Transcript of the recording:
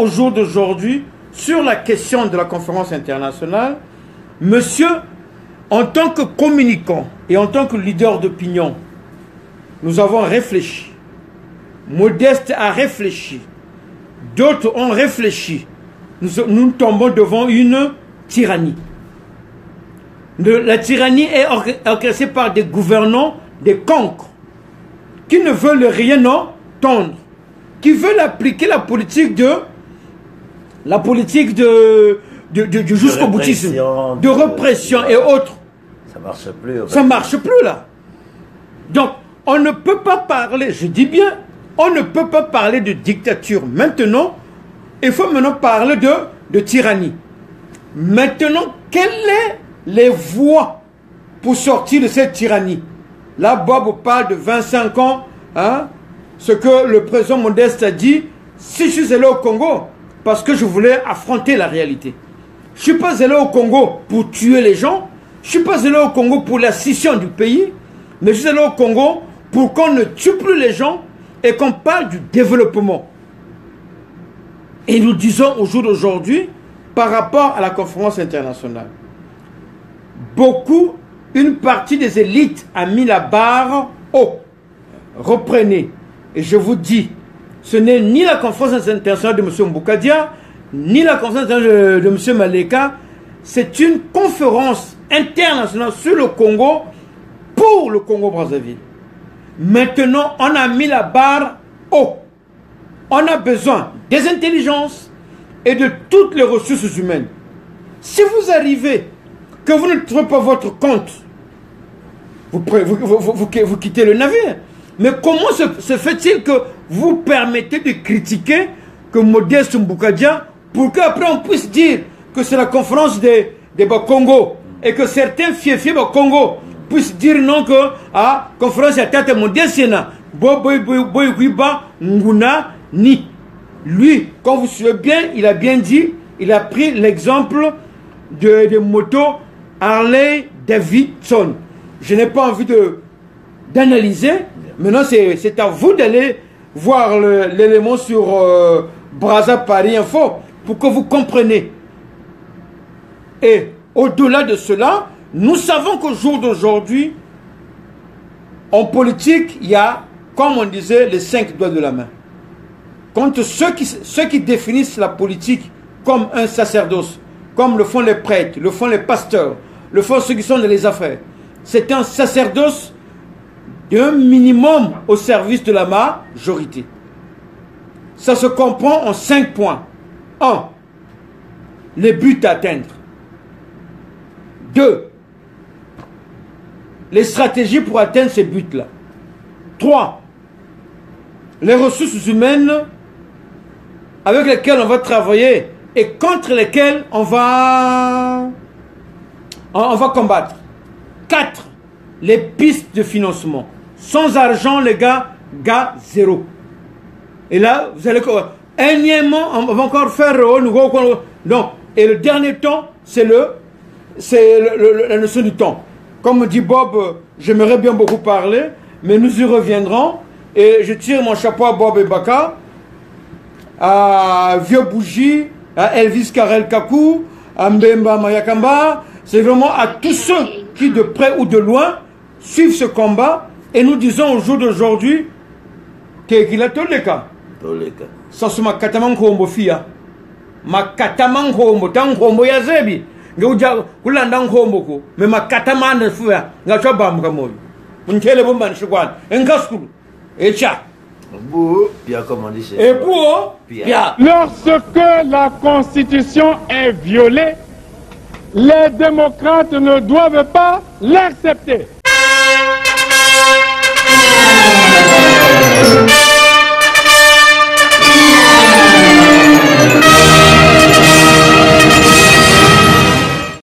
au jour d'aujourd'hui, sur la question de la conférence internationale, monsieur, en tant que communicant et en tant que leader d'opinion, nous avons réfléchi. Modeste a réfléchi. D'autres ont réfléchi. Nous tombons devant une tyrannie. La tyrannie est orchestrée par des gouvernants, des cancres, qui ne veulent rien entendre, qui veulent appliquer la politique du jusqu'au boutisme, de répression et autres. Ça marche plus. Ça marche plus là. Donc, on ne peut pas parler, je dis bien, on ne peut pas parler de dictature maintenant. Il faut maintenant parler de tyrannie. Maintenant, quelles sont les voies pour sortir de cette tyrannie? Là, Bob parle de 25 ans, hein, ce que le président Modeste a dit. Si je suis allé au Congo, parce que je voulais affronter la réalité. Je ne suis pas allé au Congo pour tuer les gens. Je ne suis pas allé au Congo pour la scission du pays. Mais je suis allé au Congo pour qu'on ne tue plus les gens et qu'on parle du développement. Et nous disons au jour d'aujourd'hui, par rapport à la conférence internationale, une partie des élites a mis la barre haut. Reprenez. Et je vous dis, ce n'est ni la conférence internationale de M. Mboukadia, ni la conférence internationale de M. Maleka. C'est une conférence internationale sur le Congo pour le Congo-Brazzaville. Maintenant, on a mis la barre haut. On a besoin des intelligences et de toutes les ressources humaines. Si vous arrivez, que vous ne trouvez pas votre compte, vous quittez le navire. Mais comment se fait-il que vous permettez de critiquer que Modeste Mboukadia pour qu'après on puisse dire que c'est la conférence des Congo et que certains fiefs Congo puissent dire non que la conférence à tête Modeste Nguna ni. Lui, quand vous suivez bien, il a bien dit, il a pris l'exemple de motos Harley Davidson. Je n'ai pas envie d'analyser. Maintenant, c'est à vous d'aller voir l'élément sur Brazza Paris Info pour que vous compreniez. Et au-delà de cela, nous savons qu'au jour d'aujourd'hui, en politique, il y a, comme on disait, les 5 doigts de la main. Contre ceux qui définissent la politique comme un sacerdoce, comme le font les prêtres, le font les pasteurs, le font ceux qui sont dans les affaires. C'est un sacerdoce d'un minimum au service de la majorité. Ça se comprend en 5 points. 1. Les buts à atteindre. 2. Les stratégies pour atteindre ces buts-là. 3. Les ressources humaines avec lesquelles on va travailler et contre lesquelles on va combattre. 4. Les pistes de financement. Sans argent, les gars, zéro. Et là, vous allez... Énièmement, on va encore faire... Non. Et le dernier temps, c'est la notion du temps. Comme dit Bob, j'aimerais bien beaucoup parler, mais nous y reviendrons. Et je tire mon chapeau à Bob et Baka, à Vieux Bougie, à Elvis Karel Kakou, à Mbemba Mayakamba. C'est vraiment à tous ceux qui, de près ou de loin, suivent ce combat. Et nous disons au jour d'aujourd'hui qu'il a tous les cas. Ça c'est ma katamanko ombo fia. Ma katamanko ombo tanko ombo ya zebi. Ngeuja kulanda nkombo ko. Mais ma katamande fia. Ngacho bamka moyo. Mntele bomba nshikwana. Enkaskulu. Echa. Et pour lorsque la Constitution est violée, les démocrates ne doivent pas l'accepter.